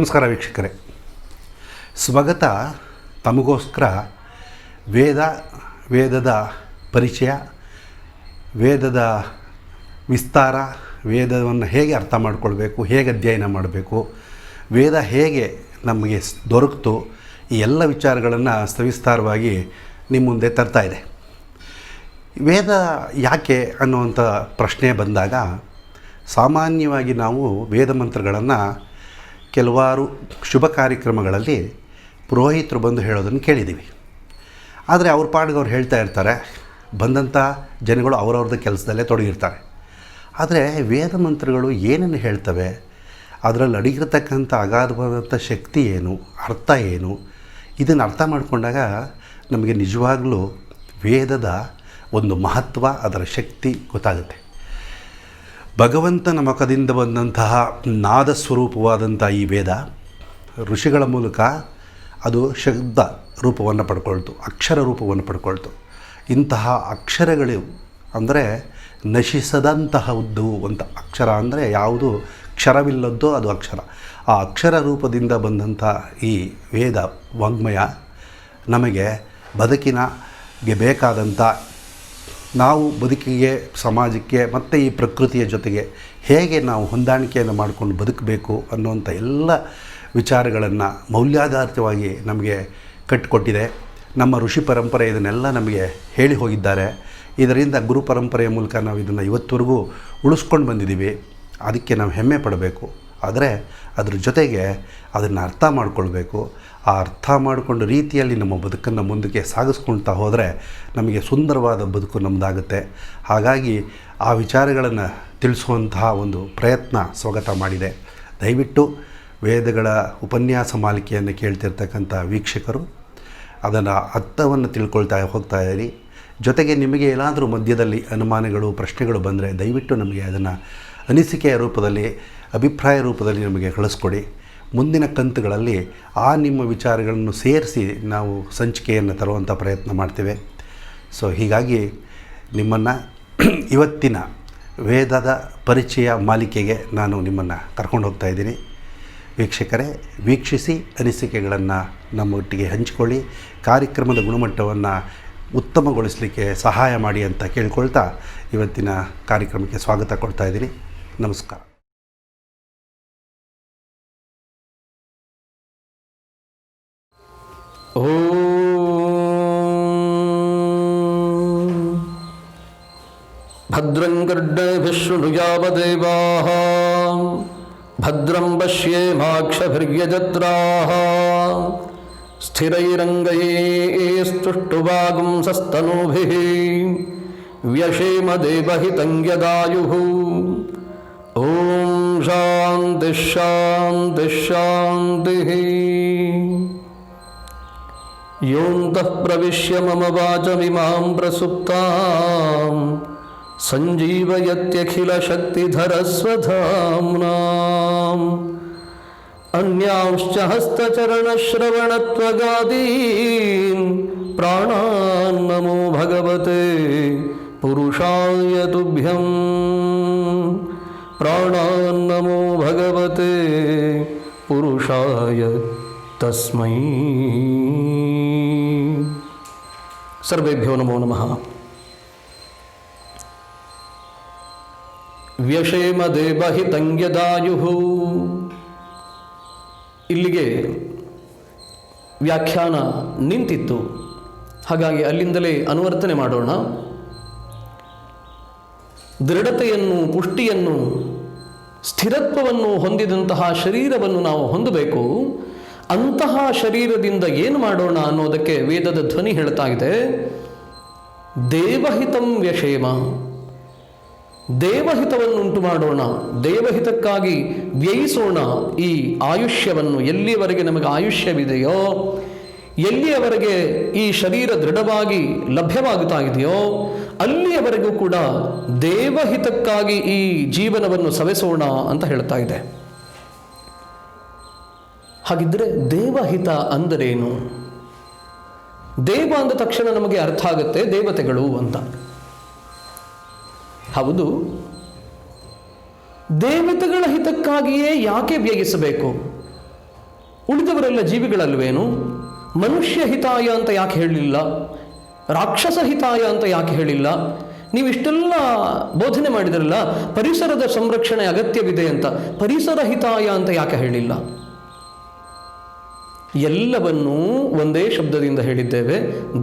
ನಮಸ್ಕಾರ ವೀಕ್ಷಕರೇ. ಸ್ವಗತ ತಮಗೋಸ್ಕರ ವೇದದ ಪರಿಚಯ, ವೇದದ ವಿಸ್ತಾರ, ವೇದವನ್ನು ಹೇಗೆ ಅರ್ಥ ಮಾಡಿಕೊಳ್ಬೇಕು, ಹೇಗೆ ಅಧ್ಯಯನ ಮಾಡಬೇಕು, ವೇದ ಹೇಗೆ ನಮಗೆ ದೊರಕಿತು, ಈ ಎಲ್ಲ ವಿಚಾರಗಳನ್ನು ಸವಿಸ್ತಾರವಾಗಿ ನಿಮ್ಮ ಮುಂದೆ ತರ್ತಾ ಇದೆ. ವೇದ ಯಾಕೆ ಅನ್ನುವಂಥ ಪ್ರಶ್ನೆ ಬಂದಾಗ ಸಾಮಾನ್ಯವಾಗಿ ನಾವು ವೇದ ಮಂತ್ರಗಳನ್ನು ಕೆಲವಾರು ಶುಭ ಕಾರ್ಯಕ್ರಮಗಳಲ್ಲಿ ಪುರೋಹಿತರು ಬಂದು ಹೇಳೋದನ್ನು ಕೇಳಿದ್ದೀವಿ. ಆದರೆ ಅವ್ರ ಪಾಡಿಗೆ ಅವ್ರು ಹೇಳ್ತಾ ಇರ್ತಾರೆ, ಬಂದಂಥ ಜನಗಳು ಅವರವ್ರದ್ದು ಕೆಲಸದಲ್ಲೇ ತೊಡಗಿರ್ತಾರೆ. ಆದರೆ ವೇದ ಮಂತ್ರಗಳು ಏನನ್ನು ಹೇಳ್ತವೆ, ಅದರಲ್ಲಿ ಅಡಗಿರ್ತಕ್ಕಂಥ ಅಗಾಧವಾದಂಥ ಶಕ್ತಿ ಏನು, ಅರ್ಥ ಏನು, ಇದನ್ನು ಅರ್ಥ ಮಾಡಿಕೊಂಡಾಗ ನಮಗೆ ನಿಜವಾಗಲೂ ವೇದದ ಒಂದು ಮಹತ್ವ, ಅದರ ಶಕ್ತಿ ಗೊತ್ತಾಗುತ್ತೆ. ಭಗವಂತನ ಮುಖದಿಂದ ಬಂದಂತಹ ನಾದ ಸ್ವರೂಪವಾದಂಥ ಈ ವೇದ ಋಷಿಗಳ ಮೂಲಕ ಅದು ಶಬ್ದ ರೂಪವನ್ನು ಪಡ್ಕೊಳ್ತು, ಅಕ್ಷರ ರೂಪವನ್ನು ಪಡ್ಕೊಳ್ತು. ಇಂತಹ ಅಕ್ಷರಗಳು ಅಂದರೆ ನಶಿಸದಂತಹದ್ದು ಅಂತ. ಅಕ್ಷರ ಅಂದರೆ ಯಾವುದು ಕ್ಷರವಿಲ್ಲದ್ದೋ ಅದು ಅಕ್ಷರ. ಆ ಅಕ್ಷರ ರೂಪದಿಂದ ಬಂದಂಥ ಈ ವೇದ ವಾಂಗ್ಮಯ ನಮಗೆ ಬದುಕಿನಗೆ ಬೇಕಾದಂಥ, ನಾವು ಬದುಕಿಗೆ, ಸಮಾಜಕ್ಕೆ ಮತ್ತು ಈ ಪ್ರಕೃತಿಯ ಜೊತೆಗೆ ಹೇಗೆ ನಾವು ಹೊಂದಾಣಿಕೆಯನ್ನು ಮಾಡಿಕೊಂಡು ಬದುಕಬೇಕು ಅನ್ನುವಂಥ ಎಲ್ಲ ವಿಚಾರಗಳನ್ನು ಮೌಲ್ಯಾಧಾರಿತವಾಗಿ ನಮಗೆ ಕಟ್ಟಿಕೊಟ್ಟಿದೆ. ನಮ್ಮ ಋಷಿ ಪರಂಪರೆ ಇದನ್ನೆಲ್ಲ ನಮಗೆ ಹೇಳಿ ಹೋಗಿದ್ದಾರೆ. ಇದರಿಂದ ಗುರು ಪರಂಪರೆಯ ಮೂಲಕ ನಾವು ಇದನ್ನು ಇವತ್ತವರೆಗೂ ಉಳಿಸ್ಕೊಂಡು ಬಂದಿದ್ದೀವಿ. ಅದಕ್ಕೆ ನಾವು ಹೆಮ್ಮೆ ಪಡಬೇಕು. ಆದರೆ ಅದ್ರ ಜೊತೆಗೆ ಅದನ್ನು ಅರ್ಥ ಮಾಡಿಕೊಳ್ಬೇಕು. ಆ ಅರ್ಥ ಮಾಡಿಕೊಂಡ ರೀತಿಯಲ್ಲಿ ನಮ್ಮ ಬದುಕನ್ನು ಮುಂದಕ್ಕೆ ಸಾಗಿಸ್ಕೊಳ್ತಾ ಹೋದರೆ ನಮಗೆ ಸುಂದರವಾದ ಬದುಕು ನಮ್ಮದಾಗುತ್ತೆ. ಹಾಗಾಗಿ ಆ ವಿಚಾರಗಳನ್ನು ತಿಳಿಸುವಂತಹ ಒಂದು ಪ್ರಯತ್ನ ಸ್ವಗತ ಮಾಡಿದೆ. ದಯವಿಟ್ಟು ವೇದಗಳ ಉಪನ್ಯಾಸ ಮಾಲಿಕೆಯನ್ನು ಕೇಳ್ತಿರ್ತಕ್ಕಂಥ ವೀಕ್ಷಕರು ಅದನ್ನು ಅರ್ಥವನ್ನು ತಿಳ್ಕೊಳ್ತಾ ಹೋಗ್ತಾ ಇರಿ. ಜೊತೆಗೆ ನಿಮಗೆ ಏನಾದರೂ ಮಧ್ಯದಲ್ಲಿ ಅನುಮಾನಗಳು, ಪ್ರಶ್ನೆಗಳು ಬಂದರೆ ದಯವಿಟ್ಟು ನಮಗೆ ಅದನ್ನು ಅನಿಸಿಕೆಯ ರೂಪದಲ್ಲಿ, ಅಭಿಪ್ರಾಯ ರೂಪದಲ್ಲಿ ನಮಗೆ ಕಳಿಸ್ಕೊಡಿ. ಮುಂದಿನ ಕಂತುಗಳಲ್ಲಿ ಆ ನಿಮ್ಮ ವಿಚಾರಗಳನ್ನು ಸೇರಿಸಿ ನಾವು ಸಂಚಿಕೆಯನ್ನು ತರುವಂಥ ಪ್ರಯತ್ನ ಮಾಡ್ತೇವೆ. ಸೊ ಹೀಗಾಗಿ ನಿಮ್ಮನ್ನು ಇವತ್ತಿನ ವೇದದ ಪರಿಚಯ ಮಾಲಿಕೆಗೆ ನಾನು ನಿಮ್ಮನ್ನು ಕರ್ಕೊಂಡು ಹೋಗ್ತಾ ಇದ್ದೀನಿ. ವೀಕ್ಷಕರೇ, ವೀಕ್ಷಿಸಿ ಅನಿಸಿಕೆಗಳನ್ನು ನಮ್ಮೊಟ್ಟಿಗೆ ಹಂಚಿಕೊಳ್ಳಿ. ಕಾರ್ಯಕ್ರಮದ ಗುಣಮಟ್ಟವನ್ನು ಉತ್ತಮಗೊಳಿಸಲಿಕ್ಕೆ ಸಹಾಯ ಮಾಡಿ ಅಂತ ಕೇಳ್ಕೊಳ್ತಾ ಇವತ್ತಿನ ಕಾರ್ಯಕ್ರಮಕ್ಕೆ ಸ್ವಾಗತ ಕೊಡ್ತಾ ಇದ್ದೀನಿ. ನಮಸ್ಕಾರ. ಭದ್ರಂ ಕರ್ಣೇಭಿಃ ಶೃಣುಯಾಮದೇವಾಃ ಭದ್ರಂ ಪಶ್ಯೇಮಾಕ್ಷಭಿರ್ಯಜತ್ರಾಃ ಸ್ಥಿರೈರಂಗೈಸ್ತುಷ್ಟುವಾಗುಂಸಸ್ತನೂಭಿಃ ವ್ಯಶೇಮ ದೇವಹಿತಂ ಯದಾಯುಃ. ಓಂ ಶಾಂತಿ ಶಾಂತಿ ಶಾಂತಿಃ. ಯೋಂತಃ ಪ್ರವಿಶ್ಯ ಮಮ ವಾಚಮಿಮಾಂ ಪ್ರಸುಪ್ತಾಂ ಸಂಜೀವಯತ್ಯಖಿಲಶಕ್ತಿಧರಸ್ವಧಾಮ್ನಾಂ ಅನ್ಯಾಂಶ್ಚ ಹಸ್ತಚರಣಶ್ರವಣತ್ವಗಾದೀನ್ ಪ್ರಾಣಾನ್ ನಮೋ ಭಗವತೆ ಪುರುಷಾಯ ತುಭ್ಯಂ. ಪ್ರಾಣಾನ್ ನಮೋ ಭಗವತೆ ಪುರುಷಾಯ ತಸ್ಮೈ. ಸರ್ವೇಭ್ಯೋ ನಮೋ ನಮಃ. ವ್ಯಶೇಮ ದೇವಹಿತಂ ಯದಾಯುಃ. ಇಲ್ಲಿಗೆ ವ್ಯಾಖ್ಯಾನ ನಿಂತಿತ್ತು, ಹಾಗಾಗಿ ಅಲ್ಲಿಂದಲೇ ಅನುವರ್ತನೆ ಮಾಡೋಣ. ದೃಢತೆಯನ್ನು, ಪುಷ್ಟಿಯನ್ನು, ಸ್ಥಿರತ್ವವನ್ನು ಹೊಂದಿದಂತಹ ಶರೀರವನ್ನು ನಾವು ಹೊಂದಬೇಕು. ಅಂತಹ ಶರೀರದಿಂದ ಏನು ಮಾಡೋಣ ಅನ್ನೋದಕ್ಕೆ ವೇದದ ಧ್ವನಿ ಹೇಳ್ತಾ ಇದೆ, ದೇವಹಿತಂ ವ್ಯಶೇಮ. ದೇವಹಿತವನ್ನುಂಟು ಮಾಡೋಣ, ದೇವಹಿತಕ್ಕಾಗಿ ವ್ಯಯಿಸೋಣ ಈ ಆಯುಷ್ಯವನ್ನು. ಎಲ್ಲಿಯವರೆಗೆ ನಮಗೆ ಆಯುಷ್ಯವಿದೆಯೋ, ಎಲ್ಲಿಯವರೆಗೆ ಈ ಶರೀರ ದೃಢವಾಗಿ ಲಭ್ಯವಾಗುತ್ತಾ ಇದೆಯೋ, ಅಲ್ಲಿಯವರೆಗೂ ಕೂಡ ದೇವಹಿತಕ್ಕಾಗಿ ಈ ಜೀವನವನ್ನು ಸವೆಸೋಣ ಅಂತ ಹೇಳ್ತಾ ಇದೆ. ಹಾಗಿದ್ರೆ ದೇವಹಿತ ಅಂದರೇನು? ದೇವ ಅಂದ ತಕ್ಷಣ ನಮಗೆ ಅರ್ಥ ಆಗುತ್ತೆ ದೇವತೆಗಳು ಅಂತ. ಹೌದು, ದೇವತೆಗಳ ಹಿತಕ್ಕಾಗಿಯೇ ಯಾಕೆ ವ್ಯಯಿಸಬೇಕು? ಉಳಿದವರೆಲ್ಲ ಜೀವಿಗಳಲ್ವೇನು? ಮನುಷ್ಯ ಹಿತಾಯ ಅಂತ ಯಾಕೆ ಹೇಳಲಿಲ್ಲ? ರಾಕ್ಷಸ ಹಿತಾಯ ಅಂತ ಯಾಕೆ ಹೇಳಿಲ್ಲ? ನೀವಿಷ್ಟೆಲ್ಲ ಬೋಧನೆ ಮಾಡಿದ್ರಲ್ಲ, ಪರಿಸರದ ಸಂರಕ್ಷಣೆ ಅಗತ್ಯವಿದೆ ಅಂತ, ಪರಿಸರ ಹಿತಾಯ ಅಂತ ಯಾಕೆ ಹೇಳಿಲ್ಲ? ಎಲ್ಲವನ್ನೂ ಒಂದೇ ಶಬ್ದದಿಂದ ಹೇಳಿದ್ದೇವೆ,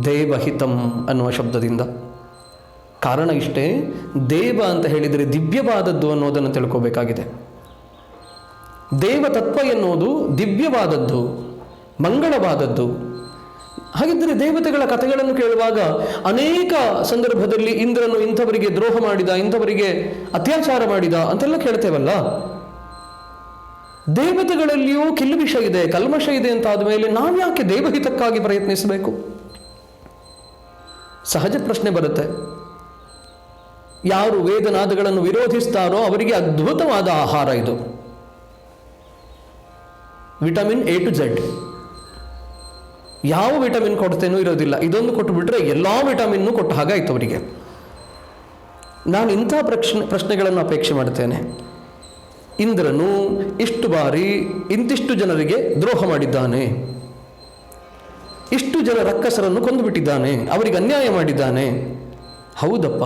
ದೇವಹಿತಂ ಅನ್ನುವ ಶಬ್ದದಿಂದ. ಕಾರಣ ಇಷ್ಟೇ, ದೇವ ಅಂತ ಹೇಳಿದರೆ ದಿವ್ಯವಾದದ್ದು ಅನ್ನೋದನ್ನು ತಿಳ್ಕೋಬೇಕಾಗಿದೆ. ದೇವತತ್ವ ಎನ್ನುವುದು ದಿವ್ಯವಾದದ್ದು, ಮಂಗಳವಾದದ್ದು. ಹಾಗಿದ್ದರೆ ದೇವತೆಗಳ ಕಥೆಗಳನ್ನು ಕೇಳುವಾಗ ಅನೇಕ ಸಂದರ್ಭದಲ್ಲಿ ಇಂದ್ರನು ಇಂಥವರಿಗೆ ದ್ರೋಹ ಮಾಡಿದ, ಇಂಥವರಿಗೆ ಅತ್ಯಾಚಾರ ಮಾಡಿದ ಅಂತೆಲ್ಲ ಕೇಳ್ತೇವಲ್ಲ. ದೇವತೆಗಳಲ್ಲಿಯೂ ಕಿಲ್ಬಿಷ ಇದೆ, ಕಲ್ಮಶ ಇದೆ ಅಂತ ಆದಮೇಲೆ ನಾವ್ಯಾಕೆ ದೇವಹಿತಕ್ಕಾಗಿ ಪ್ರಯತ್ನಿಸಬೇಕು? ಸಹಜ ಪ್ರಶ್ನೆ ಬರುತ್ತೆ. ಯಾರು ವೇದನಾದಗಳನ್ನು ವಿರೋಧಿಸ್ತಾರೋ ಅವರಿಗೆ ಅದ್ಭುತವಾದ ಆಹಾರ ಇದು. Vitamin A to Z. ಯಾವ ವಿಟಮಿನ್ ಕೊಡ್ತೇನೂ ಇರೋದಿಲ್ಲ. ಇದೊಂದು ಕೊಟ್ಟು ಬಿಟ್ರೆ ಎಲ್ಲ ವಿಟಮಿನ್ನು ಕೊಟ್ಟ ಹಾಗಾಯ್ತು ಅವರಿಗೆ. ನಾನು ಇಂಥ ಪ್ರಶ್ನೆಗಳನ್ನು ಅಪೇಕ್ಷೆ ಮಾಡ್ತೇನೆ. ಇಂದ್ರನು ಇಷ್ಟು ಬಾರಿ ಇಂತಿಷ್ಟು ಜನರಿಗೆ ದ್ರೋಹ ಮಾಡಿದ್ದಾನೆ, ಇಷ್ಟು ಜನ ರಕ್ಕಸರನ್ನು ಕೊಂದುಬಿಟ್ಟಿದ್ದಾನೆ, ಅವರಿಗೆ ಅನ್ಯಾಯ ಮಾಡಿದ್ದಾನೆ. ಹೌದಪ್ಪ,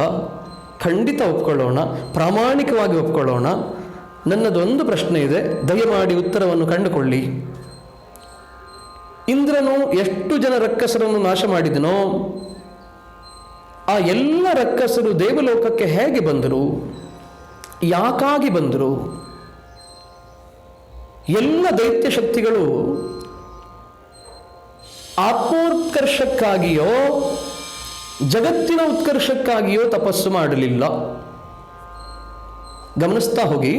ಖಂಡಿತ ಒಪ್ಕೊಳ್ಳೋಣ, ಪ್ರಾಮಾಣಿಕವಾಗಿ ಒಪ್ಕೊಳ್ಳೋಣ. ನನ್ನದೊಂದು ಪ್ರಶ್ನೆ ಇದೆ, ದಯಮಾಡಿ ಉತ್ತರವನ್ನು ಕಂಡುಕೊಳ್ಳಿ. ಇಂದ್ರನು ಎಷ್ಟು ಜನ ರಕ್ಕಸರನ್ನು ನಾಶ ಮಾಡಿದನೋ ಆ ಎಲ್ಲ ರಕ್ಕಸರು ದೇವಲೋಕಕ್ಕೆ ಹೇಗೆ ಬಂದರು? ಯಾಕಾಗಿ ಬಂದರು? ಎಲ್ಲ ದೈತ್ಯ ಶಕ್ತಿಗಳು ಆತ್ಮೋತ್ಕರ್ಷಕ್ಕಾಗಿಯೋ ಜಗತ್ತಿನ ಉತ್ಕರ್ಷಕ್ಕಾಗಿಯೋ ತಪಸ್ಸು ಮಾಡಲಿಲ್ಲ. ಗಮನಿಸ್ತಾ ಹೋಗಿ,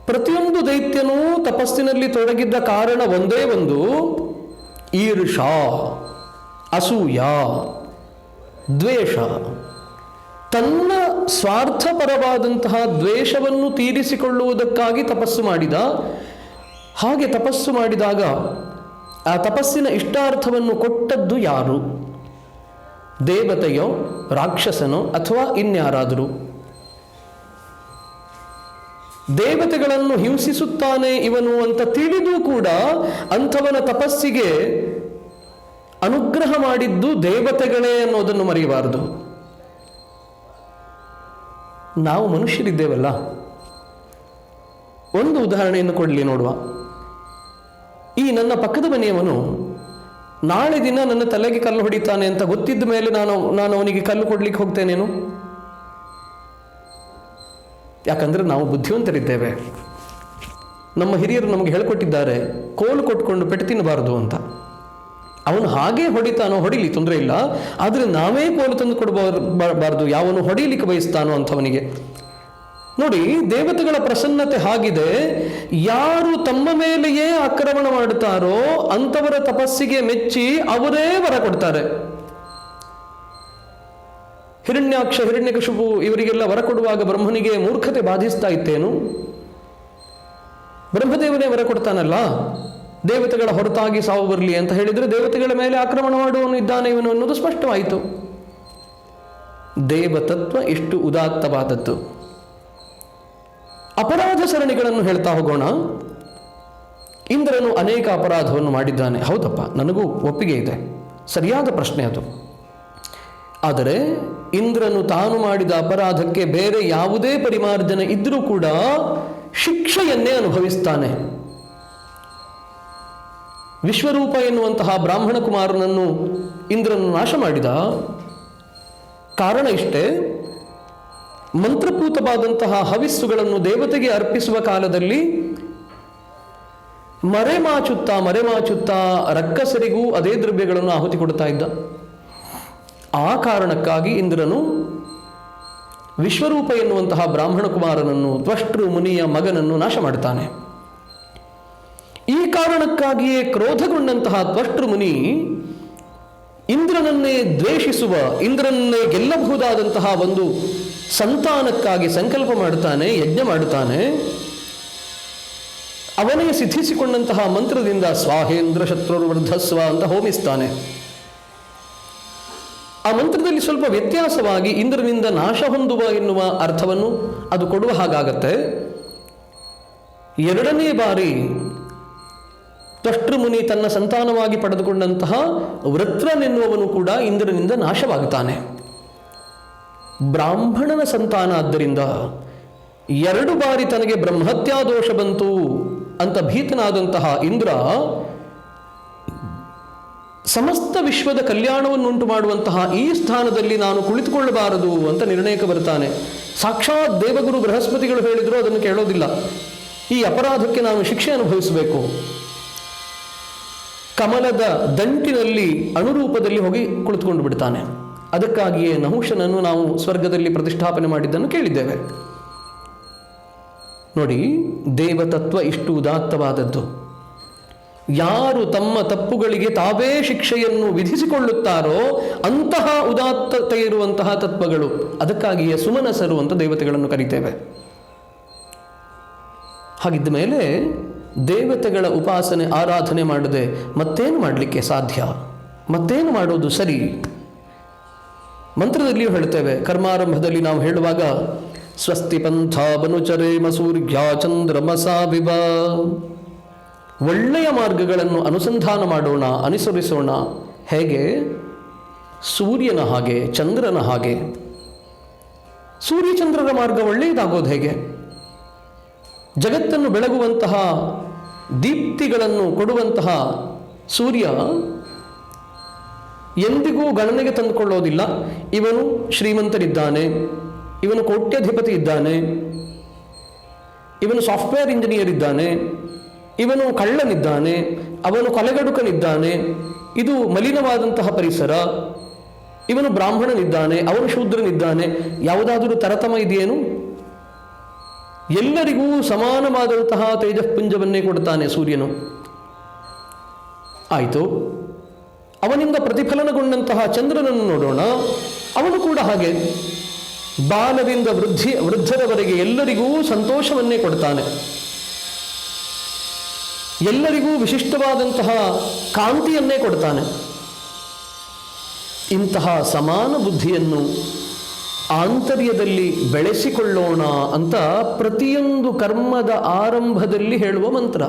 ಪ್ರತಿಯೊಂದು ದೈತ್ಯನೂ ತಪಸ್ಸಿನಲ್ಲಿ ತೊಡಗಿದ್ದ ಕಾರಣ ಒಂದೇ ಒಂದು, ಈರ್ಷಾ, ಅಸೂಯ, ದ್ವೇಷ. ತನ್ನ ಸ್ವಾರ್ಥಪರವಾದಂತಹ ದ್ವೇಷವನ್ನು ತೀರಿಸಿಕೊಳ್ಳುವುದಕ್ಕಾಗಿ ತಪಸ್ಸು ಮಾಡಿದ. ಹಾಗೆ ತಪಸ್ಸು ಮಾಡಿದಾಗ ಆ ತಪಸ್ಸಿನ ಇಷ್ಟಾರ್ಥವನ್ನು ಕೊಟ್ಟದ್ದು ಯಾರು? ದೇವತೆಯೋ, ರಾಕ್ಷಸನೋ, ಅಥವಾ ಇನ್ಯಾರಾದರೂ? ದೇವತೆಗಳನ್ನು ಹಿಂಸಿಸುತ್ತಾನೆ ಇವನು ಅಂತ ತಿಳಿದು ಕೂಡ ಅಂಥವನ ತಪಸ್ಸಿಗೆ ಅನುಗ್ರಹ ಮಾಡಿದ್ದು ದೇವತೆಗಳೇ ಅನ್ನೋದನ್ನು ಮರೆಯಬಾರದು. ನಾವು ಮನುಷ್ಯರಿದ್ದೇವಲ್ಲ. ಒಂದು ಉದಾಹರಣೆಯನ್ನು ಕೊಡಲಿ ನೋಡುವ. ಈ ನನ್ನ ಪಕ್ಕದ ಮನೆಯವನು ನಾಳೆ ದಿನ ನನ್ನ ತಲೆಗೆ ಕಲ್ಲು ಹೊಡಿತಾನೆ ಅಂತ ಗೊತ್ತಿದ್ದ ಮೇಲೆ ನಾನು ಅವನಿಗೆ ಕಲ್ಲು ಕೊಡ್ಲಿಕ್ಕೆ ಹೋಗ್ತೇನೇನು? ಯಾಕಂದ್ರೆ ನಾವು ಬುದ್ಧಿವಂತರಿದ್ದೇವೆ. ನಮ್ಮ ಹಿರಿಯರು ನಮಗೆ ಹೇಳಿಕೊಟ್ಟಿದ್ದಾರೆ, ಕೋಲು ಕೊಟ್ಕೊಂಡು ಪೆಟ್ಟು ತಿನ್ನಬಾರದು ಅಂತ. ಅವನು ಹಾಗೇ ಹೊಡಿತಾನೋ ಹೊಡಿಲಿ, ತೊಂದರೆ ಇಲ್ಲ. ಆದರೆ ನಾವೇ ಕೋಲು ತಂದು ಕೊಡಬಾರದು ಯಾವನು ಹೊಡಿಲಿಕ್ಕೆ ಬಯಸ್ತಾನೋ ಅಂಥವನಿಗೆ. ನೋಡಿ, ದೇವತೆಗಳ ಪ್ರಸನ್ನತೆ ಹಾಗಿದೆ. ಯಾರು ತಮ್ಮ ಮೇಲೆಯೇ ಆಕ್ರಮಣ ಮಾಡುತ್ತಾರೋ ಅಂಥವರ ತಪಸ್ಸಿಗೆ ಮೆಚ್ಚಿ ಅವರೇ ವರ ಕೊಡ್ತಾರೆ. ಹಿರಣ್ಯಾಕ್ಷ, ಹಿರಣ್ಯಕಶಿಪು ಇವರಿಗೆಲ್ಲ ವರ ಕೊಡುವಾಗ ಬ್ರಹ್ಮನಿಗೆ ಮೂರ್ಖತೆ ಬಾಧಿಸ್ತಾ ಇತ್ತೇನು? ಬ್ರಹ್ಮದೇವನೇ ವರ ಕೊಡ್ತಾನಲ್ಲ, ದೇವತೆಗಳ ಹೊರತಾಗಿ ಸಾವು ಬರಲಿ ಅಂತ ಹೇಳಿದರೆ ದೇವತೆಗಳ ಮೇಲೆ ಆಕ್ರಮಣ ಮಾಡುವವನು ಇದ್ದಾನೆ ಇವನು ಅನ್ನೋದು ಸ್ಪಷ್ಟವಾಯಿತು. ದೇವತತ್ವ ಎಷ್ಟು ಉದಾತ್ತವಾದದ್ದು. ಅಪರಾಧ ಸರಣಿಗಳನ್ನು ಹೇಳ್ತಾ ಹೋಗೋಣ. ಇಂದ್ರನು ಅನೇಕ ಅಪರಾಧವನ್ನು ಮಾಡಿದ್ದಾನೆ. ಹೌದಪ್ಪ, ನನಗೂ ಒಪ್ಪಿಗೆ ಇದೆ, ಸರಿಯಾದ ಪ್ರಶ್ನೆ ಅದು. ಆದರೆ ಇಂದ್ರನು ತಾನು ಮಾಡಿದ ಅಪರಾಧಕ್ಕೆ ಬೇರೆ ಯಾವುದೇ ಪರಿಮಾರ್ಜನೆ ಇದ್ದರೂ ಕೂಡ ಶಿಕ್ಷೆಯನ್ನೇ ಅನುಭವಿಸ್ತಾನೆ. ವಿಶ್ವರೂಪ ಎನ್ನುವಂತಹ ಬ್ರಾಹ್ಮಣ ಕುಮಾರನನ್ನು ಇಂದ್ರನು ನಾಶ ಮಾಡಿದ. ಕಾರಣ ಇಷ್ಟೇ, ಮಂತ್ರಪೂತವಾದಂತಹ ಹವಿಸ್ಸುಗಳನ್ನು ದೇವತೆಗೆ ಅರ್ಪಿಸುವ ಕಾಲದಲ್ಲಿ ಮರೆಮಾಚುತ್ತಾ ರಕ್ಕಸರಿಗೂ ಅದೇ ದ್ರವ್ಯಗಳನ್ನು ಆಹುತಿ ಕೊಡ್ತಾ ಇದ್ದ. ಆ ಕಾರಣಕ್ಕಾಗಿ ಇಂದ್ರನು ವಿಶ್ವರೂಪ ಎನ್ನುವಂತಹ ಬ್ರಾಹ್ಮಣ ಕುಮಾರನನ್ನು, ತ್ವಷ್ಟೃ ಮುನಿಯ ಮಗನನ್ನು ನಾಶ ಮಾಡುತ್ತಾನೆ. ಈ ಕಾರಣಕ್ಕಾಗಿಯೇ ಕ್ರೋಧಗೊಂಡಂತಹ ತ್ವಷ್ಟೃ ಮುನಿ ಇಂದ್ರನನ್ನೇ ದ್ವೇಷಿಸುವ, ಇಂದ್ರನನ್ನೇ ಗೆಲ್ಲಬಹುದಾದಂತಹ ಒಂದು ಸಂತಾನಕ್ಕಾಗಿ ಸಂಕಲ್ಪ ಮಾಡುತ್ತಾನೆ, ಯಜ್ಞ ಮಾಡುತ್ತಾನೆ. ಅವನೇ ಸಿದ್ಧಿಸಿಕೊಂಡಂತಹ ಮಂತ್ರದಿಂದ ಸ್ವಾಹೇಂದ್ರ ಶತ್ರುರ್ವರ್ಧಸ್ವ ಅಂತ ಹೋಮಿಸ್ತಾನೆ. ಆ ಮಂತ್ರದಲ್ಲಿ ಸ್ವಲ್ಪ ವ್ಯತ್ಯಾಸವಾಗಿ ಇಂದ್ರನಿಂದ ನಾಶ ಹೊಂದುವ ಎನ್ನುವ ಅರ್ಥವನ್ನು ಅದು ಕೊಡುವ ಹಾಗಾಗತ್ತೆ. ಎರಡನೇ ಬಾರಿ ತ್ವಷ್ಟೃಮುನಿ ತನ್ನ ಸಂತಾನವಾಗಿ ಪಡೆದುಕೊಂಡಂತಹ ವೃತ್ರನೆನ್ನುವವನು ಕೂಡ ಇಂದ್ರನಿಂದ ನಾಶವಾಗುತ್ತಾನೆ. ಬ್ರಾಹ್ಮಣನ ಸಂತಾನ ಆದ್ದರಿಂದ 2 ಬಾರಿ ತನಗೆ ಬ್ರಹ್ಮಹತ್ಯಾ ದೋಷ ಬಂತು ಅಂತ ಭೀತನಾದಂತಹ ಇಂದ್ರ ಸಮಸ್ತ ವಿಶ್ವದ ಕಲ್ಯಾಣವನ್ನುಂಟು ಮಾಡುವಂತಹ ಈ ಸ್ಥಾನದಲ್ಲಿ ನಾನು ಕುಳಿತುಕೊಳ್ಳಬಾರದು ಅಂತ ನಿರ್ಣಯಕ್ಕೆ ಬರ್ತಾನೆ. ಸಾಕ್ಷಾತ್ ದೇವಗುರು ಬೃಹಸ್ಪತಿಗಳು ಹೇಳಿದ್ರು ಅದನ್ನು ಕೇಳೋದಿಲ್ಲ. ಈ ಅಪರಾಧಕ್ಕೆ ನಾನು ಶಿಕ್ಷೆ ಅನುಭವಿಸಬೇಕು. ಕಮಲದ ದಂಟಿನಲ್ಲಿ ಅಣುರೂಪದಲ್ಲಿ ಹೋಗಿ ಕುಳಿತುಕೊಂಡು ಬಿಡ್ತಾನೆ. ಅದಕ್ಕಾಗಿಯೇ ನಹುಷನನ್ನು ನಾವು ಸ್ವರ್ಗದಲ್ಲಿ ಪ್ರತಿಷ್ಠಾಪನೆ ಮಾಡಿದ್ದನ್ನು ಕೇಳಿದ್ದೇವೆ. ನೋಡಿ, ದೇವತತ್ವ ಇಷ್ಟು ಉದಾತ್ತವಾದದ್ದು. ಯಾರು ತಮ್ಮ ತಪ್ಪುಗಳಿಗೆ ತಾವೇ ಶಿಕ್ಷೆಯನ್ನು ವಿಧಿಸಿಕೊಳ್ಳುತ್ತಾರೋ ಅಂತಹ ಉದಾತ್ತತೆ ಇರುವಂತಹ ತತ್ವಗಳು. ಅದಕ್ಕಾಗಿಯೇ ಸುಮನಸರು ಅಂತ ದೇವತೆಗಳನ್ನು ಕರೀತೇವೆ. ಹಾಗಿದ್ದ ಮೇಲೆ ದೇವತೆಗಳ ಉಪಾಸನೆ ಆರಾಧನೆ ಮಾಡದೆ ಮತ್ತೇನು ಮಾಡಲಿಕ್ಕೆ ಸಾಧ್ಯ? ಮತ್ತೇನು ಮಾಡೋದು ಸರಿ? ಮಂತ್ರದಲ್ಲಿಯೂ ಹೇಳ್ತೇವೆ. ಕರ್ಮಾರಂಭದಲ್ಲಿ ನಾವು ಹೇಳುವಾಗ ಸ್ವಸ್ತಿ ಪಂಥಾಬನುಚರೇಮ ಸೂರ್ಯ ಚಂದ್ರಮಸಾ ವಿಭ. ಒಳ್ಳೆಯ ಮಾರ್ಗಗಳನ್ನು ಅನುಸಂಧಾನ ಮಾಡೋಣ, ಅನುಸರಿಸೋಣ. ಹೇಗೆ? ಸೂರ್ಯನ ಹಾಗೆ, ಚಂದ್ರನ ಹಾಗೆ. ಸೂರ್ಯಚಂದ್ರರ ಮಾರ್ಗ ಒಳ್ಳೆಯದಾಗೋದು ಹೇಗೆ? ಜಗತ್ತನ್ನು ಬೆಳಗುವಂತಹ ದೀಪ್ತಿಗಳನ್ನು ಕೊಡುವಂತಹ ಸೂರ್ಯ ಎಂದಿಗೂ ಗಣನೆಗೆ ತಂದುಕೊಳ್ಳೋದಿಲ್ಲ. ಇವನು ಶ್ರೀಮಂತನಿದ್ದಾನೆ, ಇವನು ಕೋಟ್ಯಾಧಿಪತಿ ಇದ್ದಾನೆ, ಇವನು ಸಾಫ್ಟ್ವೇರ್ ಇಂಜಿನಿಯರ್ ಇದ್ದಾನೆ, ಇವನು ಕಳ್ಳನಿದ್ದಾನೆ, ಅವನು ಕೊಲೆಗಡುಕನಿದ್ದಾನೆ, ಇದು ಮಲಿನವಾದಂತಹ ಪರಿಸರ, ಇವನು ಬ್ರಾಹ್ಮಣನಿದ್ದಾನೆ, ಅವನು ಶೂದ್ರನಿದ್ದಾನೆ. ಯಾವುದಾದರೂ ತರತಮ ಇದೆಯೇನು? ಎಲ್ಲರಿಗೂ ಸಮಾನವಾದಂತಹ ತೇಜಃಪುಂಜವನ್ನೇ ಕೊಡ್ತಾನೆ ಸೂರ್ಯನು. ಆಯಿತು, ಅವನಿಂದ ಪ್ರತಿಫಲನಗೊಂಡಂತಹ ಚಂದ್ರನನ್ನು ನೋಡೋಣ. ಅವನು ಕೂಡ ಹಾಗೆ ಬಾಲದಿಂದ ವೃದ್ಧರವರೆಗೆ ಎಲ್ಲರಿಗೂ ಸಂತೋಷವನ್ನೇ ಕೊಡ್ತಾನೆ. ಎಲ್ಲರಿಗೂ ವಿಶಿಷ್ಟವಾದಂತಹ ಕಾಂತಿಯನ್ನೇ ಕೊಡ್ತಾನೆ. ಇಂತಹ ಸಮಾನ ಬುದ್ಧಿಯನ್ನು ಆಂತರ್ಯದಲ್ಲಿ ಬೆಳೆಸಿಕೊಳ್ಳೋಣ ಅಂತ ಪ್ರತಿಯೊಂದು ಕರ್ಮದ ಆರಂಭದಲ್ಲಿ ಹೇಳುವ ಮಂತ್ರ.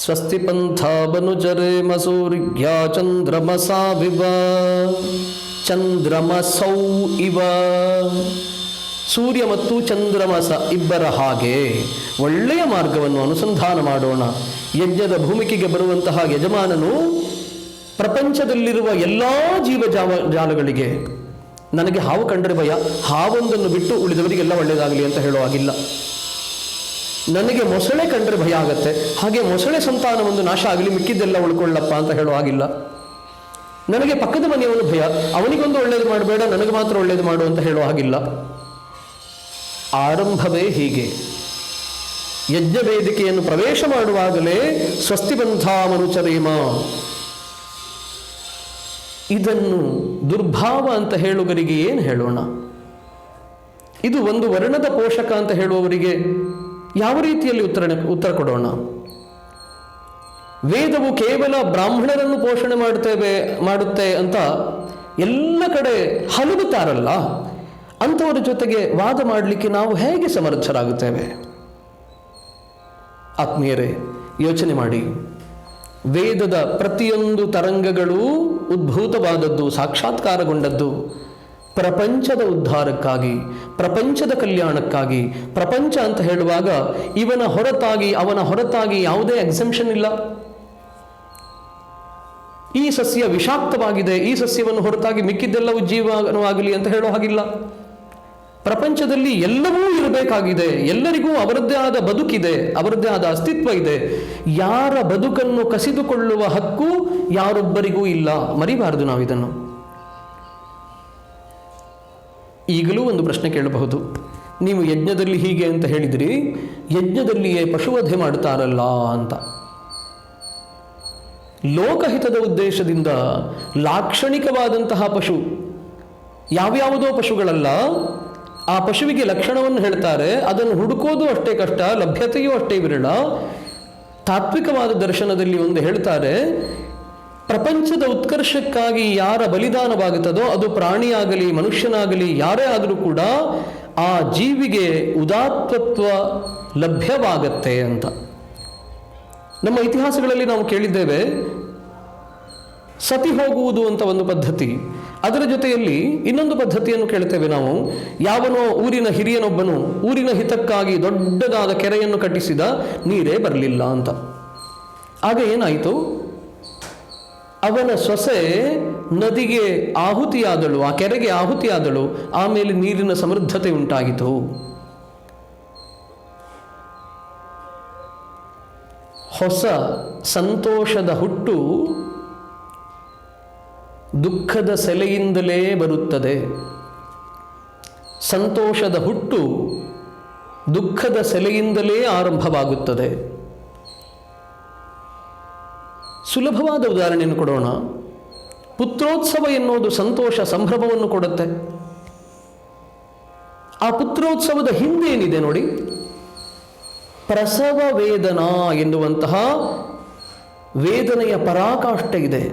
ಸ್ವಸ್ತಿ ಪಂಥಾಬನುಚರೇಮ ಸೂರ್ಯ ಚಂದ್ರಮಸಾ ವಿವ. ಚಂದ್ರಮಸೌ ಇವ. ಸೂರ್ಯ ಮತ್ತು ಚಂದ್ರಮಸ ಇಬ್ಬರ ಹಾಗೆ ಒಳ್ಳೆಯ ಮಾರ್ಗವನ್ನು ಅನುಸಂಧಾನ ಮಾಡೋಣ. ಯಜ್ಞದ ಭೂಮಿಕೆಗೆ ಬರುವಂತಹ ಯಜಮಾನನು ಪ್ರಪಂಚದಲ್ಲಿರುವ ಎಲ್ಲ ಜಾಲಗಳಿಗೆ ನನಗೆ ಹಾವು ಕಂಡರೆ ಭಯ, ಹಾವೊಂದನ್ನು ಬಿಟ್ಟು ಉಳಿದವರಿಗೆಲ್ಲ ಒಳ್ಳೆಯದಾಗಲಿ ಅಂತ ಹೇಳೋ ಹಾಗಿಲ್ಲ. ನನಗೆ ಮೊಸಳೆ ಕಂಡರೆ ಭಯ ಆಗತ್ತೆ, ಹಾಗೆ ಮೊಸಳೆ ಸಂತಾನ ಒಂದು ನಾಶ ಆಗಲಿ ಮಿಕ್ಕಿದ್ದೆಲ್ಲ ಉಳ್ಕೊಳ್ಳಪ್ಪ ಅಂತ ಹೇಳೋ ಹಾಗಿಲ್ಲ. ನನಗೆ ಪಕ್ಕದ ಮನೆಯವನು ಭಯ, ಅವನಿಗೊಂದು ಒಳ್ಳೇದು ಮಾಡಬೇಡ ನನಗೆ ಮಾತ್ರ ಒಳ್ಳೇದು ಮಾಡು ಅಂತ ಹೇಳೋ ಹಾಗಿಲ್ಲ. ಆರಂಭವೇ ಹೀಗೆ. ಯಜ್ಞ ವೇದಿಕೆಯನ್ನು ಪ್ರವೇಶ ಮಾಡುವಾಗಲೇ ಸ್ವಸ್ತಿ ಪಂಥಾಮನುಚರೇಮ. ಇದನ್ನು ದುರ್ಭಾವ ಅಂತ ಹೇಳುವವರಿಗೆ ಏನು ಹೇಳೋಣ? ಇದು ಒಂದು ವರ್ಣದ ಪೋಷಕ ಅಂತ ಹೇಳುವವರಿಗೆ ಯಾವ ರೀತಿಯಲ್ಲಿ ಉತ್ತರ ಕೊಡೋಣ? ವೇದವು ಕೇವಲ ಬ್ರಾಹ್ಮಣರನ್ನು ಪೋಷಣೆ ಮಾಡುತ್ತೆ ಅಂತ ಎಲ್ಲ ಕಡೆ ಹಲುಗುತ್ತಾರಲ್ಲ, ಅಂಥವರ ಜೊತೆಗೆ ವಾದ ಮಾಡಲಿಕ್ಕೆ ನಾವು ಹೇಗೆ ಸಮರ್ಥರಾಗುತ್ತೇವೆ? ಆತ್ಮೀಯರೇ, ಯೋಚನೆ ಮಾಡಿ. ವೇದದ ಪ್ರತಿಯೊಂದು ತರಂಗಗಳೂ ಉದ್ಭೂತವಾದದ್ದು, ಸಾಕ್ಷಾತ್ಕಾರಗೊಂಡದ್ದು ಪ್ರಪಂಚದ ಉದ್ಧಾರಕ್ಕಾಗಿ, ಪ್ರಪಂಚದ ಕಲ್ಯಾಣಕ್ಕಾಗಿ. ಪ್ರಪಂಚ ಅಂತ ಹೇಳುವಾಗ ಅವನ ಹೊರತಾಗಿ ಯಾವುದೇ ಎಕ್ಸೆಂಪ್ಷನ್ ಇಲ್ಲ. ಈ ಸಸ್ಯ ವಿಷಾಕ್ತವಾಗಿದೆ, ಈ ಸಸ್ಯವನ್ನು ಹೊರತಾಗಿ ಮಿಕ್ಕಿದ್ದೆಲ್ಲವೂ ಜೀವನವಾಗಲಿ ಅಂತ ಹೇಳೋ ಹಾಗಿಲ್ಲ. ಪ್ರಪಂಚದಲ್ಲಿ ಎಲ್ಲವೂ ಇರಬೇಕಾಗಿದೆ. ಎಲ್ಲರಿಗೂ ಅವರದ್ದೇ ಆದ ಬದುಕಿದೆ, ಅವರದ್ದೇ ಆದ ಅಸ್ತಿತ್ವ ಇದೆ. ಯಾರ ಬದುಕನ್ನು ಕಸಿದುಕೊಳ್ಳುವ ಹಕ್ಕು ಯಾರೊಬ್ಬರಿಗೂ ಇಲ್ಲ. ಮರಿಬಾರದು ನಾವಿದನ್ನು. ಈಗಲೂ ಒಂದು ಪ್ರಶ್ನೆ ಕೇಳಬಹುದು. ನೀವು ಯಜ್ಞದಲ್ಲಿ ಹೀಗೆ ಅಂತ ಹೇಳಿದ್ರಿ, ಯಜ್ಞದಲ್ಲಿಯೇ ಪಶುವಧೆ ಮಾಡ್ತಾರಲ್ಲ ಅಂತ. ಲೋಕಹಿತದ ಉದ್ದೇಶದಿಂದ ಲಾಕ್ಷಣಿಕವಾದಂತಹ ಪಶು, ಯಾವ್ಯಾವುದೋ ಪಶುಗಳಲ್ಲ, ಆ ಪಶುವಿಗೆ ಲಕ್ಷಣವನ್ನು ಹೇಳ್ತಾರೆ. ಅದನ್ನು ಹುಡುಕೋದು ಅಷ್ಟೇ ಕಷ್ಟ, ಲಭ್ಯತೆಯೂ ಅಷ್ಟೇ ವಿರಳ. ತಾತ್ವಿಕವಾದ ದರ್ಶನದಲ್ಲಿ ಒಂದು ಹೇಳ್ತಾರೆ, ಪ್ರಪಂಚದ ಉತ್ಕರ್ಷಕ್ಕಾಗಿ ಯಾರ ಬಲಿದಾನವಾಗುತ್ತದೋ ಅದು ಪ್ರಾಣಿಯಾಗಲಿ ಮನುಷ್ಯನಾಗಲಿ ಯಾರೇ ಆದರೂ ಕೂಡ ಆ ಜೀವಿಗೆ ಉದಾತ್ತತ್ವ ಲಭ್ಯವಾಗತ್ತೆ ಅಂತ. ನಮ್ಮ ಇತಿಹಾಸಗಳಲ್ಲಿ ನಾವು ಕೇಳಿದ್ದೇವೆ, ಸತಿ ಹೋಗುವುದು ಅಂತ ಒಂದು ಪದ್ಧತಿ, ಅದರ ಜೊತೆಯಲ್ಲಿ ಇನ್ನೊಂದು ಪದ್ಧತಿಯನ್ನು ಕೇಳ್ತೇವೆ ನಾವು. ಯಾವನೋ ಊರಿನ ಹಿರಿಯನೊಬ್ಬನು ಊರಿನ ಹಿತಕ್ಕಾಗಿ ದೊಡ್ಡದಾದ ಕೆರೆಯನ್ನು ಕಟ್ಟಿಸಿದ, ನೀರೇ ಬರಲಿಲ್ಲ ಅಂತ. ಆಗ ಏನಾಯಿತು, ಅವನ ಸೊಸೆ ನದಿಗೆ ಆಹುತಿಯಾದಳು, ಆ ಕೆರೆಗೆ ಆಹುತಿಯಾದಳು. ಆಮೇಲೆ ನೀರಿನ ಸಮೃದ್ಧತೆ ಉಂಟಾಯಿತು. ಹೊಸ ಸಂತೋಷದ ಹುಟ್ಟು ದುಃಖದ ಸೆಲೆಯಿಂದಲೇ ಬರುತ್ತದೆ. ಸಂತೋಷದ ಹುಟ್ಟು ದುಃಖದ ಸೆಲೆಯಿಂದಲೇ ಆರಂಭವಾಗುತ್ತದೆ. ಸುಲಭವಾದ ಉದಾಹರಣೆಯನ್ನು ಕೊಡೋಣ. ಪುತ್ರೋತ್ಸವ ಎನ್ನುವುದು ಸಂತೋಷ, ಸಂಭ್ರಮವನ್ನು ಕೊಡುತ್ತೆ. ಆ ಪುತ್ರೋತ್ಸವದ ಹಿಂದೆ ಏನಿದೆ ನೋಡಿ, ಪ್ರಸವ ವೇದನಾ ಎನ್ನುವಂತಹ ವೇದನೆಯ ಪರಾಕಾಷ್ಠೆ ಇದೆ.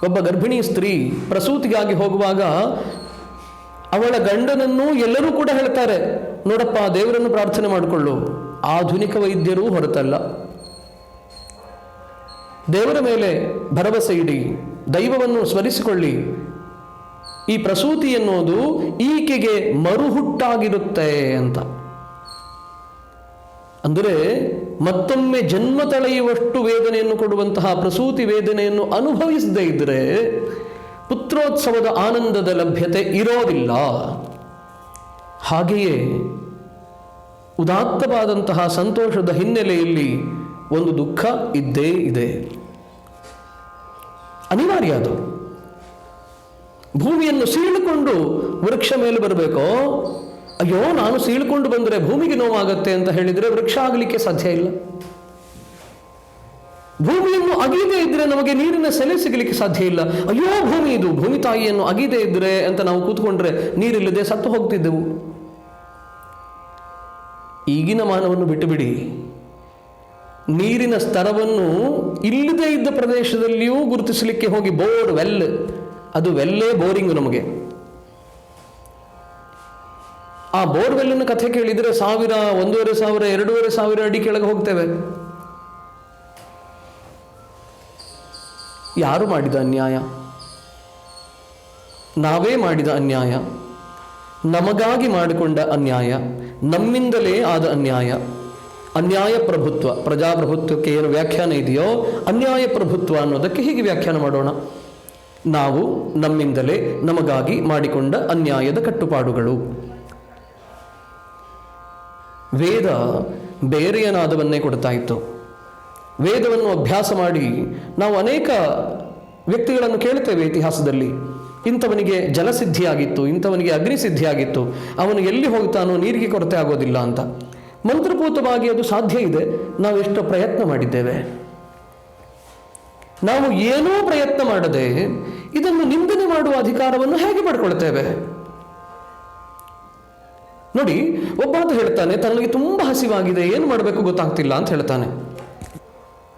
ಒಬ್ಬ ಗರ್ಭಿಣಿ ಸ್ತ್ರೀ ಪ್ರಸೂತಿಗಾಗಿ ಹೋಗುವಾಗ ಅವಳ ಗಂಡನನ್ನು ಎಲ್ಲರೂ ಕೂಡ ಹೇಳ್ತಾರೆ, ನೋಡಪ್ಪ ದೇವರನ್ನು ಪ್ರಾರ್ಥನೆ ಮಾಡಿಕೊಳ್ಳು. ಆಧುನಿಕ ವೈದ್ಯರೂ ಹೊರತಲ್ಲ, ದೇವರ ಮೇಲೆ ಭರವಸೆ ಇಡಿ, ದೈವವನ್ನು ಸ್ಮರಿಸಿಕೊಳ್ಳಿ. ಈ ಪ್ರಸೂತಿ ಎನ್ನುವುದು ಈಕೆಗೆ ಮರುಹುಟ್ಟಾಗಿರುತ್ತೆ ಅಂತ. ಅಂದರೆ ಮತ್ತೊಮ್ಮೆ ಜನ್ಮ ತಳೆಯುವಷ್ಟು ವೇದನೆಯನ್ನು ಕೊಡುವಂತಹ ಪ್ರಸೂತಿ ವೇದನೆಯನ್ನು ಅನುಭವಿಸದೇ ಇದ್ದರೆ ಪುತ್ರೋತ್ಸವದ ಆನಂದದ ಲಭ್ಯತೆ ಇರೋದಿಲ್ಲ. ಹಾಗೆಯೇ ಉದಾತ್ತವಾದಂತಹ ಸಂತೋಷದ ಹಿನ್ನೆಲೆಯಲ್ಲಿ ಒಂದು ದುಃಖ ಇದ್ದೇ ಇದೆ, ಅನಿವಾರ್ಯ. ಅದು ಭೂಮಿಯನ್ನು ಸೀಳಿಕೊಂಡು ವೃಕ್ಷ ಮೇಲೆ ಬರಬೇಕೋ, ಅಯ್ಯೋ ನಾನು ಸೀಳ್ಕೊಂಡು ಬಂದರೆ ಭೂಮಿಗೆ ನೋವಾಗತ್ತೆ ಅಂತ ಹೇಳಿದರೆ ವೃಕ್ಷ ಆಗಲಿಕ್ಕೆ ಸಾಧ್ಯ ಇಲ್ಲ. ಭೂಮಿಯನ್ನು ಅಗೀದೇ ಇದ್ರೆ ನಮಗೆ ನೀರಿನ ಸೆಲೆ ಸಿಗಲಿಕ್ಕೆ ಸಾಧ್ಯ ಇಲ್ಲ. ಅಯ್ಯೋ ಭೂಮಿ, ಇದು ಭೂಮಿ ತಾಯಿಯನ್ನು ಅಗೀದೇ ಇದ್ರೆ ಅಂತ ನಾವು ಕೂತ್ಕೊಂಡ್ರೆ ನೀರಿಲ್ಲದೆ ಸತ್ತು ಹೋಗ್ತಿದ್ದೆವು. ಈಗಿನ ಮಾನವನ್ನು ಬಿಟ್ಟು ಬಿಡಿ, ನೀರಿನ ಸ್ತರವನ್ನು ಇಲ್ಲದೇ ಇದ್ದ ಪ್ರದೇಶದಲ್ಲಿಯೂ ಗುರುತಿಸಲಿಕ್ಕೆ ಹೋಗಿ ಬೋರ್ ವೆಲ್, ಅದು ವೆಲ್ಲೇ ಬೋರಿಂಗ್ ನಮಗೆ. ಆ ಬೋರ್ವೆಲ್ಲಿನ ಕಥೆ ಕೇಳಿದರೆ 1000, 1500, 2500 ಅಡಿ ಕೆಳಗೆ ಹೋಗ್ತೇವೆ. ಯಾರು ಮಾಡಿದ ಅನ್ಯಾಯ? ನಾವೇ ಮಾಡಿದ ಅನ್ಯಾಯ, ನಮಗಾಗಿ ಮಾಡಿಕೊಂಡ ಅನ್ಯಾಯ, ನಮ್ಮಿಂದಲೇ ಆದ ಅನ್ಯಾಯ. ಅನ್ಯಾಯ ಪ್ರಭುತ್ವ, ಪ್ರಜಾಪ್ರಭುತ್ವಕ್ಕೆ ಏನು ವ್ಯಾಖ್ಯಾನ ಇದೆಯೋ ಅನ್ಯಾಯ ಪ್ರಭುತ್ವ ಅನ್ನೋದಕ್ಕೆ ಹೀಗೆ ವ್ಯಾಖ್ಯಾನ ಮಾಡೋಣ. ನಾವು ನಮ್ಮಿಂದಲೇ ನಮಗಾಗಿ ಮಾಡಿಕೊಂಡ ಅನ್ಯಾಯದ ಕಟ್ಟುಪಾಡುಗಳು. ವೇದ ಬೇರೆಯ ನಾದವನ್ನೇ ಕೊಡ್ತಾ ಇತ್ತು. ವೇದವನ್ನು ಅಭ್ಯಾಸ ಮಾಡಿ ನಾವು ಅನೇಕ ವ್ಯಕ್ತಿಗಳನ್ನು ಕೇಳ್ತೇವೆ ಇತಿಹಾಸದಲ್ಲಿ. ಇಂಥವನಿಗೆ ಜಲಸಿದ್ಧಿಯಾಗಿತ್ತು, ಇಂಥವನಿಗೆ ಅಗ್ನಿಸಿದ್ಧಿಯಾಗಿತ್ತು, ಅವನು ಎಲ್ಲಿ ಹೋಗ್ತಾನೋ ನೀರಿಗೆ ಕೊರತೆ ಆಗೋದಿಲ್ಲ ಅಂತ. ಮಂತ್ರಪೂತವಾಗಿ ಅದು ಸಾಧ್ಯ ಇದೆ. ನಾವು ಎಷ್ಟು ಪ್ರಯತ್ನ ಮಾಡಿದ್ದೇವೆ. ನಾವು ಏನೂ ಪ್ರಯತ್ನ ಮಾಡದೆ ಇದನ್ನು ನಿಂದನೆ ಮಾಡುವ ಅಧಿಕಾರವನ್ನು ಹೇಗೆ ಪಡ್ಕೊಳ್ತೇವೆ ನೋಡಿ. ಒಬ್ಬಾತ ಹೇಳ್ತಾನೆ, ತನಗೆ ತುಂಬ ಹಸಿವಾಗಿದೆ, ಏನು ಮಾಡಬೇಕು ಗೊತ್ತಾಗ್ತಿಲ್ಲ ಅಂತ ಹೇಳ್ತಾನೆ.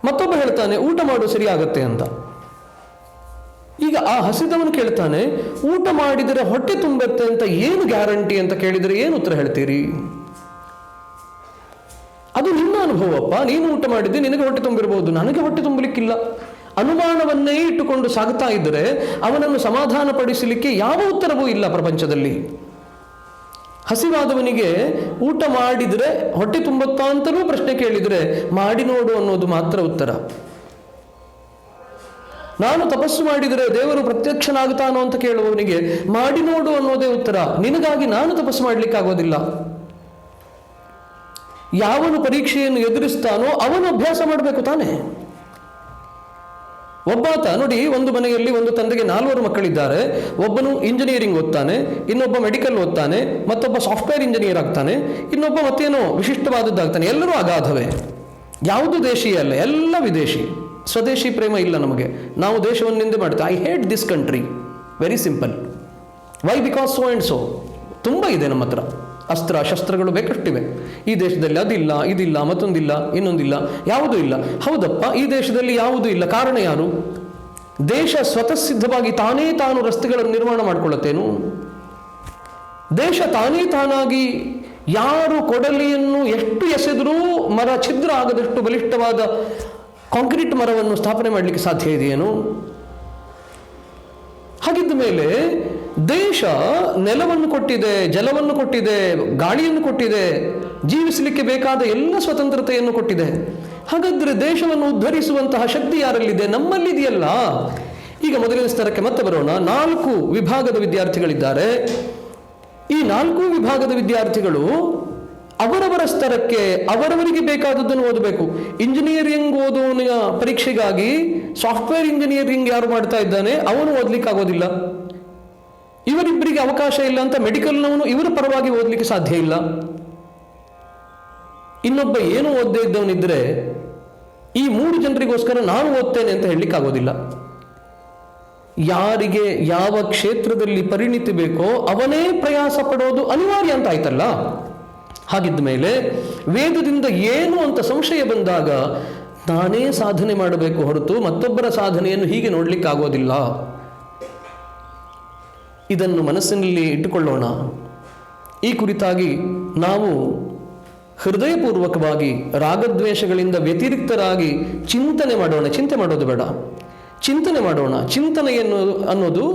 ಮತ್ತೊಬ್ಬ ಹೇಳ್ತಾನೆ, ಊಟ ಮಾಡು ಸರಿಯಾಗತ್ತೆ ಅಂತ. ಈಗ ಆ ಹಸಿದವನು ಕೇಳ್ತಾನೆ, ಊಟ ಮಾಡಿದರೆ ಹೊಟ್ಟೆ ತುಂಬತ್ತೆ ಅಂತ ಏನು ಗ್ಯಾರಂಟಿ ಅಂತ ಕೇಳಿದರೆ ಏನು ಉತ್ತರ ಹೇಳ್ತೀರಿ? ಅದು ನಿನ್ನ ಅನುಭವಪ್ಪ, ನೀನು ಊಟ ಮಾಡಿದ್ದೆ, ನಿನಗೆ ಹೊಟ್ಟೆ ತುಂಬಿರಬಹುದು, ನನಗೆ ಹೊಟ್ಟೆ ತುಂಬಲಿಕ್ಕಿಲ್ಲ. ಅನುಮಾನವನ್ನೇ ಇಟ್ಟುಕೊಂಡು ಸಾಗ್ತಾ ಇದ್ದರೆ ಅವನನ್ನು ಸಮಾಧಾನ ಪಡಿಸಲಿಕ್ಕೆ ಯಾವ ಉತ್ತರವೂ ಇಲ್ಲ ಪ್ರಪಂಚದಲ್ಲಿ. ಹಸಿವಾದವನಿಗೆ ಊಟ ಮಾಡಿದರೆ ಹೊಟ್ಟೆ ತುಂಬುತ್ತಾ ಅಂತಲೂ ಪ್ರಶ್ನೆ ಕೇಳಿದರೆ ಮಾಡಿ ನೋಡು ಅನ್ನೋದು ಮಾತ್ರ ಉತ್ತರ. ನಾನು ತಪಸ್ಸು ಮಾಡಿದರೆ ದೇವರು ಪ್ರತ್ಯಕ್ಷನಾಗ್ತಾನೋ ಅಂತ ಕೇಳುವವನಿಗೆ ಮಾಡಿ ನೋಡು ಅನ್ನೋದೇ ಉತ್ತರ. ನಿನಗಾಗಿ ನಾನು ತಪಸ್ಸು ಮಾಡಲಿಕ್ಕಾಗೋದಿಲ್ಲ. ಯಾವನು ಪರೀಕ್ಷೆಯನ್ನು ಎದುರಿಸ್ತಾನೋ ಅವನು ಅಭ್ಯಾಸ ಮಾಡಬೇಕು ತಾನೆ. ಒಬ್ಬಾತ ನೋಡಿ, ಒಂದು ಮನೆಯಲ್ಲಿ ಒಂದು ತಂದೆಗೆ 4 ಮಕ್ಕಳಿದ್ದಾರೆ. ಒಬ್ಬನು ಇಂಜಿನಿಯರಿಂಗ್ ಓದ್ತಾನೆ, ಇನ್ನೊಬ್ಬ ಮೆಡಿಕಲ್ ಓದ್ತಾನೆ, ಮತ್ತೊಬ್ಬ ಸಾಫ್ಟ್ವೇರ್ ಇಂಜಿನಿಯರ್ ಆಗ್ತಾನೆ, ಇನ್ನೊಬ್ಬ ಮತ್ತೇನೋ ವಿಶಿಷ್ಟವಾದದ್ದಾಗ್ತಾನೆ. ಎಲ್ಲರೂ ಅಗಾಧವೇ, ಯಾವುದು ದೇಶೀಯ ಅಲ್ಲ, ಎಲ್ಲ ವಿದೇಶಿ. ಸ್ವದೇಶಿ ಪ್ರೇಮ ಇಲ್ಲ ನಮಗೆ. ನಾವು ದೇಶವನ್ನು ನಿಂದೆ ಮಾಡ್ತೇವೆ. I hate this country, very simple. Why? Because so and so. ತುಂಬ ಇದೆ ನಮ್ಮ ಹತ್ರ, ಅಸ್ತ್ರ ಶಸ್ತ್ರಗಳು ಬೇಕಷ್ಟಿವೆ. ಈ ದೇಶದಲ್ಲಿ ಅದಿಲ್ಲ, ಇದಿಲ್ಲ, ಮತ್ತೊಂದಿಲ್ಲ, ಇನ್ನೊಂದಿಲ್ಲ, ಯಾವುದೂ ಇಲ್ಲ. ಹೌದಪ್ಪ, ಈ ದೇಶದಲ್ಲಿ ಯಾವುದೂ ಇಲ್ಲ. ಕಾರಣ ಯಾರು? ದೇಶ ಸ್ವತಃ ಸಿದ್ಧವಾಗಿ ತಾನೇ ತಾನು ರಸ್ತೆಗಳನ್ನು ನಿರ್ಮಾಣ ಮಾಡಿಕೊಳ್ಳುತ್ತೇನು? ದೇಶ ತಾನೇ ತಾನಾಗಿ ಯಾರು ಕೊಡಲಿಯನ್ನು ಎಷ್ಟು ಎಸೆದರೂ ಮರ ಛಿದ್ರ ಆಗದಷ್ಟು ಬಲಿಷ್ಠವಾದ ಕಾಂಕ್ರೀಟ್ ಮರವನ್ನು ಸ್ಥಾಪನೆ ಮಾಡಲಿಕ್ಕೆ ಸಾಧ್ಯ ಇದೆಯೇನು? ಹಾಗಿದ್ದ ಮೇಲೆ ದೇಶ ನೆಲವನ್ನು ಕೊಟ್ಟಿದೆ, ಜಲವನ್ನು ಕೊಟ್ಟಿದೆ, ಗಾಳಿಯನ್ನು ಕೊಟ್ಟಿದೆ, ಜೀವಿಸಲಿಕ್ಕೆ ಬೇಕಾದ ಎಲ್ಲ ಸ್ವತಂತ್ರತೆಯನ್ನು ಕೊಟ್ಟಿದೆ. ಹಾಗಾದರೆ ದೇಶವನ್ನು ಉದ್ಧರಿಸುವಂತಹ ಶಕ್ತಿ ಯಾರಲ್ಲಿದೆ? ನಮ್ಮಲ್ಲಿದೆಯಲ್ಲ. ಈಗ ಮೊದಲನೇ ಸ್ತರಕ್ಕೆ ಮತ್ತೆ ಬರೋಣ. 4 ವಿಭಾಗದ ವಿದ್ಯಾರ್ಥಿಗಳಿದ್ದಾರೆ. ಈ 4 ವಿಭಾಗದ ವಿದ್ಯಾರ್ಥಿಗಳು ಅವರವರ ಸ್ತರಕ್ಕೆ ಅವರವರಿಗೆ ಬೇಕಾದದ್ದನ್ನು ಓದಬೇಕು. ಇಂಜಿನಿಯರಿಂಗ್ ಓದುವನ ಪರೀಕ್ಷೆಗಾಗಿ ಸಾಫ್ಟ್ವೇರ್ ಇಂಜಿನಿಯರಿಂಗ್ ಯಾರು ಮಾಡ್ತಾ ಇದ್ದಾನೆ ಅವನು ಓದ್ಲಿಕ್ಕೆ ಆಗೋದಿಲ್ಲ. ಇವರಿಬ್ಬರಿಗೆ ಅವಕಾಶ ಇಲ್ಲ ಅಂತ ಮೆಡಿಕಲ್ನವನು ಇವರ ಪರವಾಗಿ ಓದಲಿಕ್ಕೆ ಸಾಧ್ಯ ಇಲ್ಲ. ಇನ್ನೊಬ್ಬ ಏನು ಓದದೇ ಇದ್ದವನಿದ್ರೆ ಈ 3 ಜನರಿಗೋಸ್ಕರ ನಾನು ಓದ್ತೇನೆ ಅಂತ ಹೇಳಲಿಕ್ಕೆ ಆಗೋದಿಲ್ಲ. ಯಾರಿಗೆ ಯಾವ ಕ್ಷೇತ್ರದಲ್ಲಿ ಪರಿಣಿತಿ ಬೇಕೋ ಅವನೇ ಪ್ರಯಾಸ ಪಡೋದು ಅನಿವಾರ್ಯ ಅಂತ ಆಯ್ತಲ್ಲ. ಹಾಗಿದ್ದ ಮೇಲೆ ವೇದದಿಂದ ಏನು ಅಂತ ಸಂಶಯ ಬಂದಾಗ ನಾನೇ ಸಾಧನೆ ಮಾಡಬೇಕು ಹೊರತು ಮತ್ತೊಬ್ಬರ ಸಾಧನೆಯನ್ನು ಹೀಗೆ ನೋಡ್ಲಿಕ್ಕೆ ಆಗೋದಿಲ್ಲ. ಇದನ್ನು ಮನಸ್ಸಿನಲ್ಲಿ ಇಟ್ಟುಕೊಳ್ಳೋಣ. ಈ ಕುರಿತಾಗಿ ನಾವು ಹೃದಯಪೂರ್ವಕವಾಗಿ ರಾಗದ್ವೇಷಗಳಿಂದ ವ್ಯತಿರಿಕ್ತರಾಗಿ ಚಿಂತನೆ ಮಾಡೋಣ. ಚಿಂತೆ ಮಾಡೋದು ಬೇಡ, ಚಿಂತನೆ ಮಾಡೋಣ. ಚಿಂತನೆ ಅನ್ನೋದು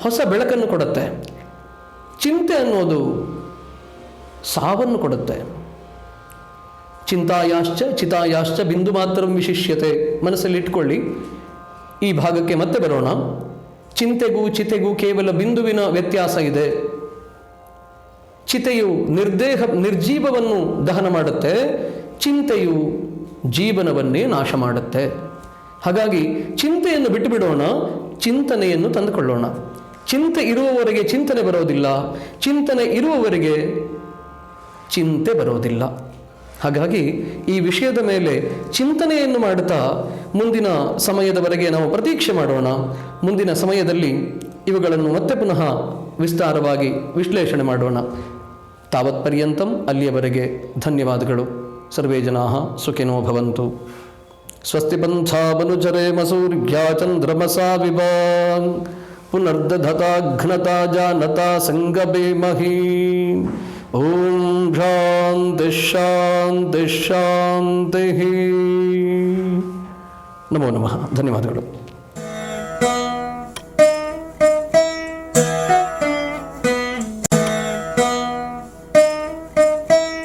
ಹೊಸ ಬೆಳಕನ್ನು ಕೊಡುತ್ತೆ. ಚಿಂತೆ ಅನ್ನೋದು ಸಾವನ್ನು ಕೊಡುತ್ತೆ. ಚಿಂತಾಯಾಶ್ಚ ಚಿತಾಯಾಶ್ಚ ಬಿಂದು ಮಾತ್ರ ವಿಶಿಷ್ಯತೆ. ಮನಸ್ಸಲ್ಲಿ ಇಟ್ಕೊಳ್ಳಿ. ಈ ಭಾಗಕ್ಕೆ ಮತ್ತೆ ಬರೋಣ. ಚಿಂತೆಗೂ ಚಿತೆಗೂ ಕೇವಲ ಬಿಂದುವಿನ ವ್ಯತ್ಯಾಸ ಇದೆ. ಚಿತೆಯು ನಿರ್ಜೀವವನ್ನು ದಹನ ಮಾಡುತ್ತೆ, ಚಿಂತೆಯು ಜೀವನವನ್ನೇ ನಾಶ ಮಾಡುತ್ತೆ. ಹಾಗಾಗಿ ಚಿಂತೆಯನ್ನು ಬಿಟ್ಟು ಬಿಡೋಣ, ಚಿಂತನೆಯನ್ನು ತಂದುಕೊಳ್ಳೋಣ. ಚಿಂತೆ ಇರುವವರೆಗೆ ಚಿಂತನೆ ಬರೋದಿಲ್ಲ, ಚಿಂತನೆ ಇರುವವರೆಗೆ ಚಿಂತೆ ಬರೋದಿಲ್ಲ. ಹಾಗಾಗಿ ಈ ವಿಷಯದ ಮೇಲೆ ಚಿಂತನೆಯನ್ನು ಮಾಡುತ್ತಾ ಮುಂದಿನ ಸಮಯದವರೆಗೆ ನಾವು ಪ್ರತೀಕ್ಷೆ ಮಾಡೋಣ. ಮುಂದಿನ ಸಮಯದಲ್ಲಿ ಇವುಗಳನ್ನು ಮತ್ತೆ ಪುನಃ ವಿಸ್ತಾರವಾಗಿ ವಿಶ್ಲೇಷಣೆ ಮಾಡೋಣ. ತಾವತ್ ಪರ್ಯಂತಂ, ಅಲ್ಲಿಯವರೆಗೆ ಧನ್ಯವಾದಗಳು. ಸರ್ವೇ ಜನಾಃ ಸುಖಿನೋ ಭವಂತು. ಸ್ವಸ್ತಿ ಪಂಥಾಮನುಚರೇಮ ಸೂರ್ಯಾ ಚಂದ್ರಮಸಾ ವಿಭಾನ್ ಪುನರ್ದಧತಾಘ್ನತಾ ಜಾನತಾ ಸಂಗಮೇಮಹಿ. ಓಂ ಶಾಂತಿ ಶಾಂತಿ ಶಾಂತಿ. ನಮೋ ನಮಃ. ಧನ್ಯವಾದಗಳು.